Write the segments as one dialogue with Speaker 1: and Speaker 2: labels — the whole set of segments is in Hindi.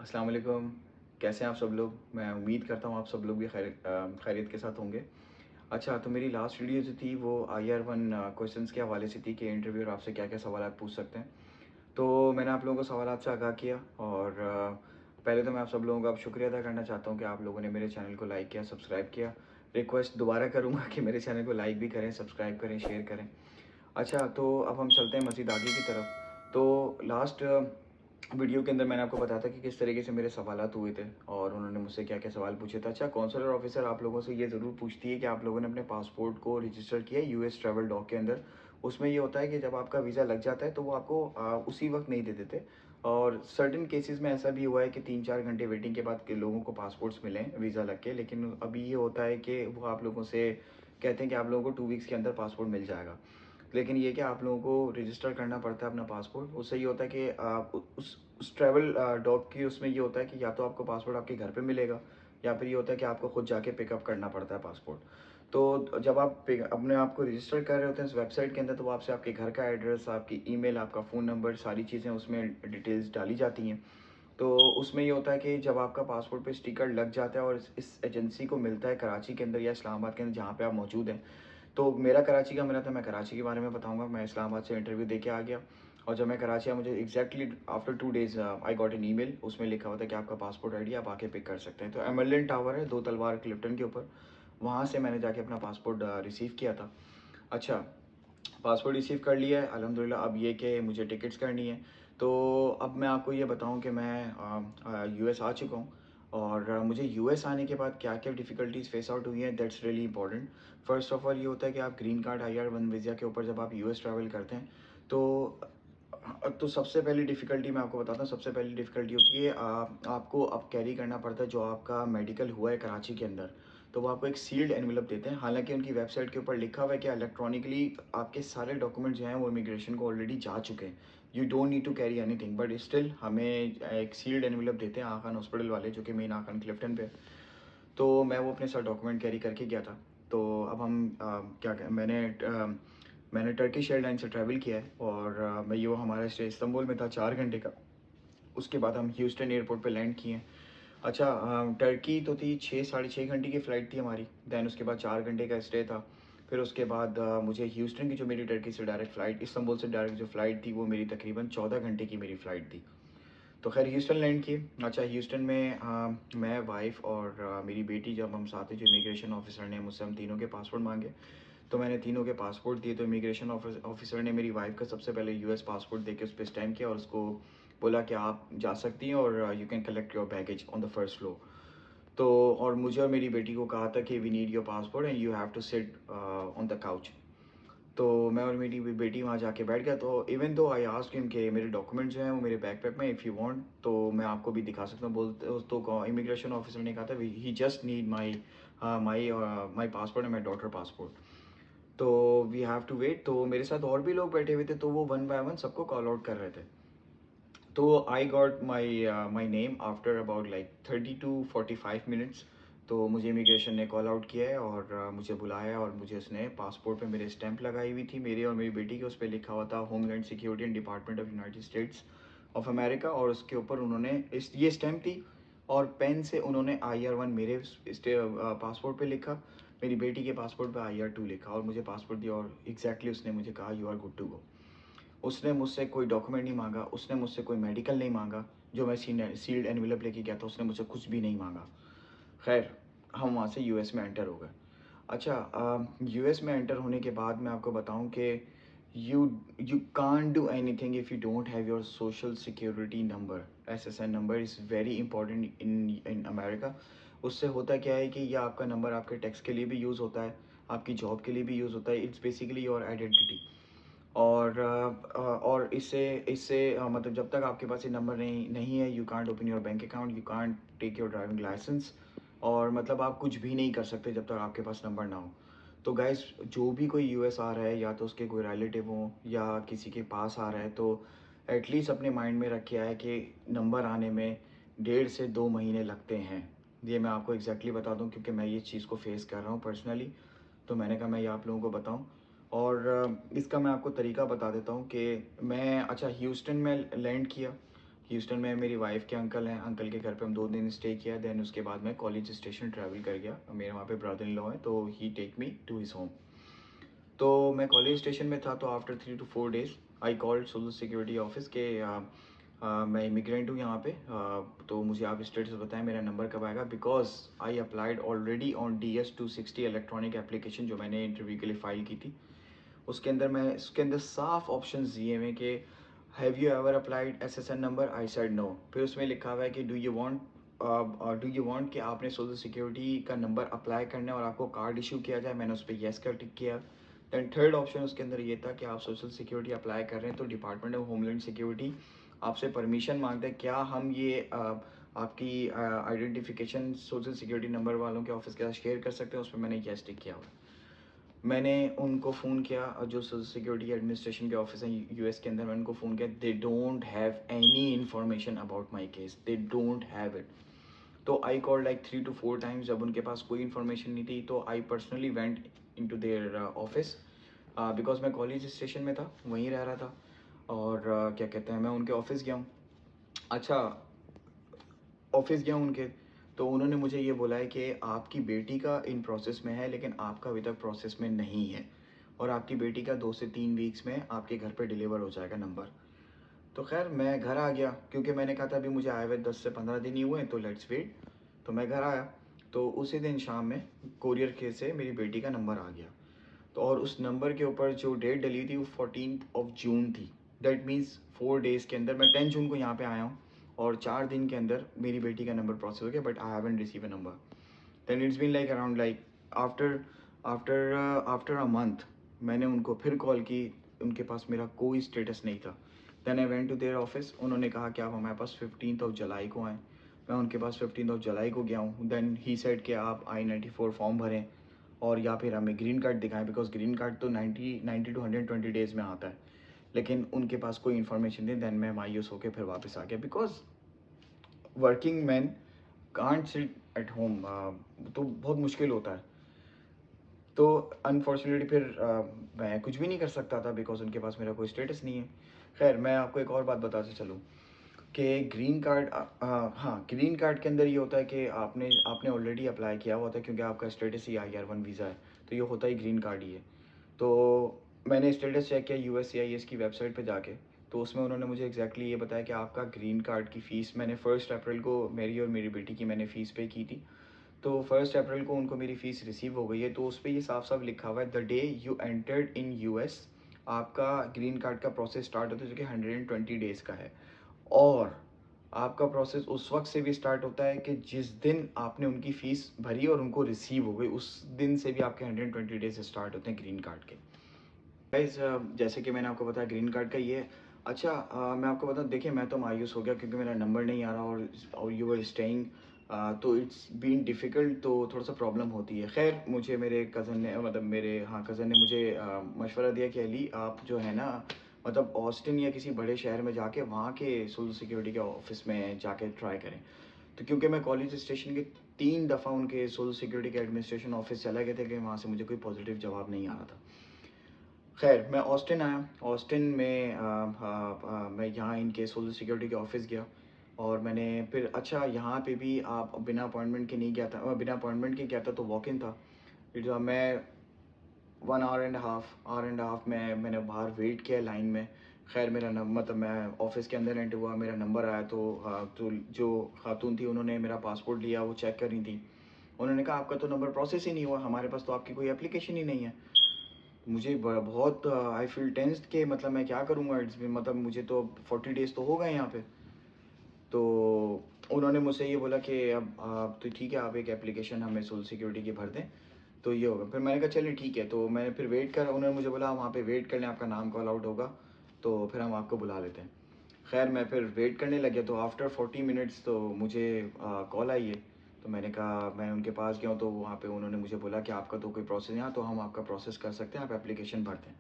Speaker 1: अस्सलाम वालेकुम। कैसे हैं आप सब लोग? मैं उम्मीद करता हूँ आप सब लोग भी खैरियत के साथ होंगे। अच्छा, तो मेरी लास्ट वीडियो जो थी वो IR1 क्वेश्चंस के हवाले से थी कि इंटरव्यूअर आपसे क्या-क्या सवालात पूछ सकते हैं। तो मैंने आप लोगों को सवालात से आगाह किया और पहले तो मैं आप सब लोगों का अब शुक्रिया अदा करना चाहता हूँ कि आप लोगों ने मेरे चैनल को लाइक किया, सब्सक्राइब किया। रिक्वेस्ट दोबारा करूँगा कि मेरे चैनल को लाइक भी करें, सब्सक्राइब करें, शेयर करें। अच्छा, तो अब हम चलते हैं मज़ीद आगे की तरफ। तो लास्ट वीडियो के अंदर मैंने आपको बताया था कि किस तरीके से मेरे सवालात हुए थे और उन्होंने मुझसे क्या-क्या सवाल पूछे थे। अच्छा, कॉन्सुलर ऑफ़िसर आप लोगों से ये ज़रूर पूछती है कि आप लोगों ने अपने पासपोर्ट को रजिस्टर किया है यूएस ट्रैवल डॉक के अंदर। उसमें ये होता है कि जब आपका वीज़ा लग जाता है तो वो आपको उसी वक़्त नहीं दे देते और सर्टेन केसेज़ में ऐसा भी हुआ है कि 3-4 घंटे वेटिंग के बाद के लोगों को पासपोर्ट्स मिले हैं वीज़ा लग के। लेकिन अभी ये होता है कि वो आप लोगों से कहते हैं कि आप लोगों को 2 वीक्स के अंदर पासपोर्ट मिल जाएगा। लेकिन ये कि आप लोगों को रजिस्टर करना पड़ता है अपना पासपोर्ट। उससे ये होता है कि आप उस ट्रैवल डॉग की उसमें ये होता है कि या तो आपको पासपोर्ट आपके घर पे मिलेगा या फिर ये होता है कि आपको खुद जाके पिकअप करना पड़ता है पासपोर्ट। तो जब आप अपने आप को रजिस्टर कर रहे होते हैं इस वेबसाइट के अंदर तो वो आपसे आपके घर का एड्रेस, आपकी ईमेल, आपका फ़ोन नंबर, सारी चीज़ें उसमें डिटेल्स डाली जाती हैं। तो उसमें ये होता है कि जब आपका पासपोर्ट पे स्टिकर लग जाता है और इस एजेंसी को मिलता है कराची के अंदर या इस्लामाबाद के अंदर जहाँ पे आप मौजूद हैं। तो मेरा कराची का मिला था, मैं कराची के बारे में बताऊँगा। मैं इस्लामाबाद से इंटरव्यू दे के आ गया और जब मैं कराची आया मुझे exactly after 2 days I got an email. उसमें लिखा हुआ था कि आपका पासपोर्ट रेडी है, आप आके पिक कर सकते हैं। तो एमरल्ड टावर है, 2 तलवार क्लिफ्टन के ऊपर, वहाँ से मैंने जाके अपना पासपोर्ट रिसीव किया था। अच्छा, पासपोर्ट रिसीव कर लिया है अल्हम्दुलिल्लाह। अब ये कि मुझे टिकट्स करनी है। तो अब मैं आपको ये बताऊँ कि मैं यूएस आ चुका हूँ और मुझे यूएस आने के बाद क्या-क्या डिफ़िकल्टीज़ फ़ेस आउट हुई हैं that's really important. First of all ये होता है कि आप ग्रीन कार्ड IR1 वीज़ा के ऊपर जब आप यूएस ट्रैवल करते हैं तो तो सबसे पहली डिफ़िकल्टी मैं आपको बताता हूँ, सबसे पहली डिफ़िकल्टी होती है आपको अब कैरी करना पड़ता है जो आपका मेडिकल हुआ है कराची के अंदर, तो वो आपको एक सील्ड एनवेलप देते हैं। हालाँकि उनकी वेबसाइट के ऊपर लिखा हुआ है कि इलेक्ट्रॉनिकली आपके सारे डॉक्यूमेंट जो हैं वो इमिग्रेशन को ऑलरेडी जा चुके हैं। You don't need to carry anything but still हमें एक सील्ड एनवेलप देते हैं आका खान हॉस्पिटल वाले जो कि मेन आका खान क्लिफ्टन पे है। तो मैं वो अपने साथ डॉक्यूमेंट कैरी करके गया था। तो अब हम क्या कहें मैंने टर्किश एयरलाइन से ट्रैवल किया है और मैं ये वो हमारा स्टे इस्तांबुल में था 4 घंटे का। उसके बाद हम ह्यूस्टन एयरपोर्ट पे लैंड किए हैं। अच्छा, टर्की तो थी 6 साढ़े 6 घंटे की फ़्लाइट थी हमारी। देन उसके बाद 4 घंटे का स्टे था। फिर उसके बाद मुझे ह्यूस्टन की जो मेरी टर्की से डायरेक्ट फ़्लाइट, इस्तांबुल से डायरेक्ट जो फ़्लाइट थी वो मेरी तकरीबन 14 घंटे की मेरी फ़्लाइट थी। तो ख़ैर ह्यूस्टन लैंड किए। अच्छा, ह्यूस्टन में मैं, वाइफ़ और मेरी बेटी जब हम साथ थे, जो इमिग्रेशन ऑफ़िसर ने मुझसे हम तीनों के पासपोर्ट माँगे। तो मैंने तीनों के पासपोर्ट दिए, तो इमिग्रेशन ऑफ़िसर ने मेरी वाइफ़ का सबसे पहले यूएस पासपोर्ट देके उस पे स्टैम्प किया और उसको बोला कि आप जा सकती हैं और you can collect your baggage on the first floor. तो और मुझे और मेरी बेटी को कहा था कि we need your passport and you have to sit on the couch. तो मैं और मेरी बेटी वहाँ जाके बैठ गया। तो even though I asked him कि मेरे डॉक्यूमेंट जो हैं वो मेरे बैकपैक में, इफ़ यू वांट तो मैं आपको भी दिखा सकता हूँ। बोलते तो इमिग्रेशन ऑफिसर ने कहा था he just need my passport and my daughter passport. तो वी हैव टू वेट। तो मेरे साथ और भी लोग बैठे हुए थे तो वो वन बाय वन सबको कॉल आउट कर रहे थे। तो I got my name after about like 30 to 45 minutes. तो मुझे इमिग्रेशन ने कॉल आउट किया है और मुझे बुलाया और मुझे उसने पासपोर्ट पे मेरे स्टैंप लगाई हुई थी मेरी और मेरी बेटी के। उस पर लिखा हुआ था homeland security and department of United states of America और उसके ऊपर उन्होंने ये स्टैंप थी और पेन से उन्होंने IR1 मेरे पासपोर्ट पे लिखा, मेरी बेटी के पासपोर्ट पे IR2 लिखा और मुझे पासपोर्ट दिया और एग्जैक्टली उसने मुझे कहा you are good to go. उसने मुझसे कोई डॉक्यूमेंट नहीं माँगा, उसने मुझसे कोई मेडिकल नहीं माँगा, जो मैं सील्ड एनवेलप लेके गया था उसने मुझसे कुछ भी नहीं माँगा। ख़ैर, हम वहाँ से यूएस में एंटर हो गए। अच्छा, यूएस में एंटर होने के बाद मैं आपको बताऊँ कि you you can't do anything if you don't have your social security number. SSN number is very important in America. उससे होता क्या है कि ये आपका नंबर आपके टैक्स के लिए भी यूज़ होता है, आपकी जॉब के लिए भी यूज़ होता है। It's basically your identity. और इससे इससे मतलब जब तक आपके पास ये नंबर नहीं नहीं है you can't open your bank account, you can't take your driving license और मतलब आप कुछ भी नहीं कर सकते जब तक आपके पास नंबर ना हो। तो गाइस, जो भी कोई यूएस आ रहा है या तो उसके कोई रिलेटिव हो या किसी के पास आ रहा है तो एटलीस्ट अपने माइंड में रखे आए कि नंबर आने में 1.5 से 2 महीने लगते हैं। ये मैं आपको एग्जैक्टली बता दूं क्योंकि मैं ये चीज़ को फेस कर रहा हूँ पर्सनली। तो मैंने कहा मैं ये आप लोगों को बताऊं और इसका मैं आपको तरीका बता देता हूँ कि मैं अच्छा ह्यूस्टन में लैंड किया। ह्यूस्टन में मेरी वाइफ के अंकल हैं, अंकल के घर पे हम 2 दिन स्टे किया। देन उसके बाद मैं कॉलेज स्टेशन ट्रैवल कर गया। मेरे वहाँ पे ब्रदर इन लॉ है, तो he take me to his home. तो मैं कॉलेज स्टेशन में था, तो after 3 to 4 days I called social security office के मैं इमिग्रेंट हूँ यहाँ पे, तो मुझे आप स्टेटस बताएं मेरा नंबर कब आएगा, because I applied already on DS-260 electronic application जो मैंने इंटरव्यू के लिए फ़ाइल की थी। उसके अंदर साफ ऑप्शन दिए हुए कि have you ever applied SSN number, I said no. फिर उसमें लिखा हुआ है कि डू यू वांट कि आपने सोशल सिक्योरिटी का नंबर अप्लाई करना है और आपको कार्ड इशू किया जाए। मैंने उस पर येस का टिक किया। दैन थर्ड ऑप्शन उसके अंदर ये था कि आप सोशल सिक्योरिटी अप्लाई कर रहे हैं तो डिपार्टमेंट ऑफ होमलैंड सिक्योरिटी आपसे परमिशन मांगते हैं, क्या हम ये आपकी आइडेंटिफिकेशन सोशल सिक्योरिटी नंबर वालों के ऑफिस के साथ शेयर कर सकते हैं। उस पर मैंने येस टिक किया हुआ। मैंने उनको फ़ोन किया, जो सोशल सिक्योरिटी एडमिनिस्ट्रेशन के ऑफिस हैं US के अंदर, मैंने उनको फ़ोन किया। They don't have any information about my case, they don't have it. तो I call like 3 to 4 times। जब उनके पास कोई इन्फॉर्मेशन नहीं थी तो I personally went in to their office, because मैं कॉलेज स्टेशन में था, वहीं रह रहा था। और क्या कहते हैं, मैं उनके ऑफिस गया हूँ। अच्छा, ऑफिस गया उनके, तो उन्होंने मुझे ये बोला है कि आपकी बेटी का इन प्रोसेस में है, लेकिन आपका अभी तक प्रोसेस में नहीं है, और आपकी बेटी का 2 से 3 वीक्स में आपके घर पे डिलीवर हो जाएगा नंबर। तो खैर मैं घर आ गया, क्योंकि मैंने कहा था अभी मुझे आए हुए 10 से 15 दिन ही हुए हैं, तो लेट्स वेट। तो मैं घर आया, तो उसी दिन शाम में कोरियर के से मेरी बेटी का नंबर आ गया। तो और उस नंबर के ऊपर जो डेट डली थी वो 14 जून थी। दैट मीन्स 4 डेज़ के अंदर, मैं 10 जून को यहाँ पे आया हूँ और 4 दिन के अंदर मेरी बेटी का नंबर प्रोसेस हो गया, but I haven't receive a number. Then it's been like around like after after after a month मैंने उनको फिर कॉल की, उनके पास मेरा कोई स्टेटस नहीं था। Then I went to their office. उन्होंने कहा कि आप हमारे पास 15 जुलाई को आएँ। मैं उनके पास 15 जुलाई को गया हूँ। देन ही सेड कि आप I-94 फॉर्म भरें और या फिर हमें ग्रीन कार्ड दिखाएं, बिकॉज ग्रीन कार्ड तो 90 to 120 डेज़ में आता है। लेकिन उनके पास कोई इन्फॉर्मेशन नहीं। देन मैं मायूस होकर फिर वापस आ गया, because working man can't sit at home, तो बहुत मुश्किल होता है। तो अनफॉर्चुनेटली फिर मैं कुछ भी नहीं कर सकता था, बिकॉज उनके पास मेरा कोई स्टेटस नहीं है। खैर मैं आपको एक और बात बताते चलूँ कि ग्रीन कार्ड, हाँ, ग्रीन कार्ड के अंदर ये होता है कि आपने ऑलरेडी अप्लाई किया हुआ था, क्योंकि आपका स्टेटस ही IR1 वीज़ा है, तो ये होता ही ग्रीन कार्ड ही है। तो मैंने स्टेटस चेक किया USCIS की वेबसाइट पे जाके, तो उसमें उन्होंने मुझे एग्जैक्टली ये बताया कि आपका ग्रीन कार्ड की फ़ीस, मैंने 1 अप्रैल को मेरी और मेरी बेटी की मैंने फ़ीस पे की थी, तो 1 अप्रैल को उनको मेरी फ़ीस रिसीव हो गई है। तो उस पर ये साफ साफ लिखा हुआ है, the day you entered in US आपका ग्रीन कार्ड का प्रोसेस स्टार्ट होता है, जो कि 120 डेज़ का है। और आपका प्रोसेस उस वक्त से भी स्टार्ट होता है कि जिस दिन आपने उनकी फ़ीस भरी और उनको रिसीव हो गई, उस दिन से भी आपके 120 डेज स्टार्ट होते हैं ग्रीन कार्ड के। गाइस, जैसे कि मैंने आपको बताया ग्रीन कार्ड का ये। अच्छा, मैं आपको बताऊँ, देखिए मैं तो मायूस हो गया क्योंकि मेरा नंबर नहीं आ रहा, और यू आर स्टेइंग, तो इट्स बीन डिफ़िकल्ट, तो थोड़ा सा प्रॉब्लम होती है। खैर मुझे मेरे कज़न ने, मतलब मेरे, हाँ, कज़न ने मुझे मशवरा दिया कि अली आप जो है ना, मतलब ऑस्टिन या किसी बड़े शहर में जाके वहाँ के सोशल सिक्योरिटी के ऑफिस में जाके ट्राई करें। तो क्योंकि मैं कॉलेज स्टेशन के 3 दफ़ा उनके सोशल सिक्योरिटी के एडमिनिस्ट्रेशन ऑफिस चला गया था, कि वहाँ से मुझे कोई पॉजिटिव जवाब नहीं आ रहा था। खैर मैं ऑस्टिन आया। ऑस्टिन में मैं यहाँ इनके सोशल सिक्योरिटी के ऑफिस गया, और मैंने फिर, अच्छा यहाँ पे भी आप बिना अपॉइंटमेंट के नहीं गया था, बिना अपॉइंटमेंट के गया था, तो वॉक इन था। फिर मैं 1 आवर एंड हाफ मैंने बाहर वेट किया लाइन में। खैर मेरा नंबर, मतलब मैं ऑफिस के अंदर एंटर हुआ, मेरा नंबर आया, तो जो खातून थी उन्होंने मेरा पासपोर्ट लिया, वो चेक कर रही थी। उन्होंने कहा आपका तो नंबर प्रोसेस ही नहीं हुआ, हमारे पास तो आपकी कोई एप्लीकेशन ही नहीं है। मुझे बहुत आई फील टेंस्ड कि मतलब मैं क्या करूँगा, इट्स भी, मतलब मुझे तो 40 डेज़ तो हो गए यहाँ पे। तो उन्होंने मुझसे ये बोला कि अब आप तो ठीक है, आप एक एप्लीकेशन हमें सोशल सिक्योरिटी की भर दें, तो ये होगा। फिर मैंने कहा चलिए ठीक है, तो मैंने फिर वेट करा। उन्होंने मुझे बोला वहाँ पे वेट कर लें, आपका नाम कॉल आउट होगा तो फिर हम आपको बुला लेते हैं। खैर मैं फिर वेट करने लग गया, तो आफ्टर 40 मिनट्स तो मुझे कॉल आई है। तो मैंने कहा, मैं उनके पास गया हूँ, तो वहाँ पे उन्होंने मुझे बोला कि आपका तो कोई प्रोसेस नहीं है, तो हम आपका प्रोसेस कर सकते हैं, आप एप्लीकेशन भरते हैं।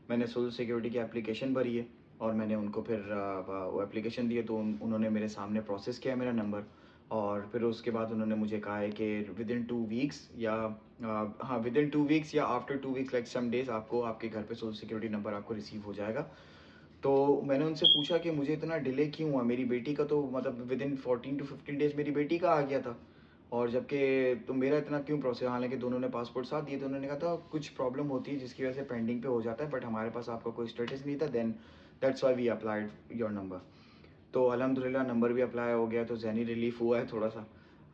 Speaker 1: मैंने सोशल सिक्योरिटी की एप्लीकेशन भरी है, और मैंने उनको फिर वो एप्लीकेशन दिए, तो उन्होंने मेरे सामने प्रोसेस किया मेरा नंबर। और फिर उसके बाद उन्होंने मुझे कहा है कि विदिन 2 वीक्स या हाँ, विदिन 2 वीक्स या after 2 weeks, like some days, आपको आपके घर पे सोशल सिक्योरिटी नंबर आपको रिसीव हो जाएगा। तो मैंने उनसे पूछा कि मुझे इतना डिले क्यों हुआ? मेरी बेटी का तो मतलब विदिन 14 टू 15 डेज़ मेरी बेटी का आ गया था, और जबकि तो मेरा इतना क्यों प्रोसेस, हालाँकि दोनों ने पासपोर्ट साथ दिए, तो उन्होंने कहा था कुछ प्रॉब्लम होती है जिसकी वजह से पेंडिंग पे हो जाता है, बट हमारे पास आपका कोई स्टेटस नहीं था, then that's why we applied your number. तो अल्हम्दुलिल्लाह नंबर भी अप्लाई हो गया, तो ज़हनी रिलीफ़ हुआ है थोड़ा-सा।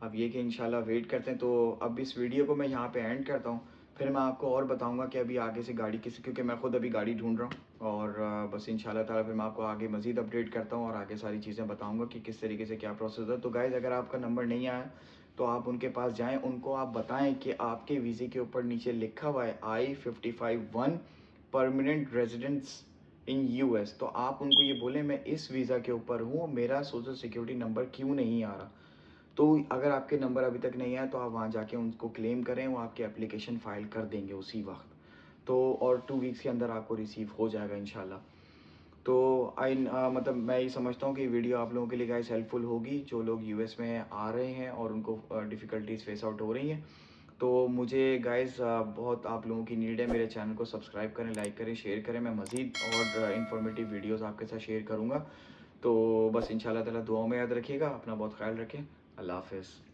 Speaker 1: अब ये कि इंशाल्लाह वेट करते हैं। तो अब इस वीडियो को मैं यहाँ पे एंड करता हूँ। फिर मैं आपको और बताऊँगा कि अभी आगे से गाड़ी किस, क्योंकि मैं खुद अभी गाड़ी ढूँढ रहा हूँ, और बस इंशाल्लाह ताला फिर मैं आपको आगे मज़ीद अपडेट करता हूँ और आगे सारी चीज़ें बताऊँगा कि किस तरीके से क्या प्रोसेस है। तो गाइज़, अगर आपका नंबर नहीं आया तो आप उनके पास जाएँ, उनको आप बताएँ कि आपके वीज़े के ऊपर नीचे लिखा हुआ है I-55-1 permanent residence in US. तो आप उनको ये बोलें मैं इस वीज़ा के ऊपर हूँ, मेरा सोशल सिक्योरिटी नंबर क्यों नहीं आ रहा? तो अगर आपके नंबर अभी तक नहीं आया तो आप वहाँ जाके उनको क्लेम करें, वो आपकी एप्लीकेशन फ़ाइल कर देंगे उसी वक़्त। तो और 2 वीक्स के अंदर आपको रिसीव हो जाएगा इंशाल्लाह। तो मतलब मैं ये समझता हूँ कि वीडियो आप लोगों के लिए गाइस हेल्पफुल होगी, जो लोग यूएस में आ रहे हैं और उनको डिफ़िकल्टीज़ फ़ेस आउट हो रही हैं। तो मुझे गाइस बहुत आप लोगों की नीड है, मेरे चैनल को सब्सक्राइब करें, लाइक करें, शेयर करें। मैं मज़ीद और इन्फॉर्मेटिव वीडियोज़ आपके साथ शेयर करूँगा। तो बस इंशाल्लाह ताला दुआओं में याद रखिएगा, अपना बहुत ख़्याल रखें। अल्लाह हाफ़िज़।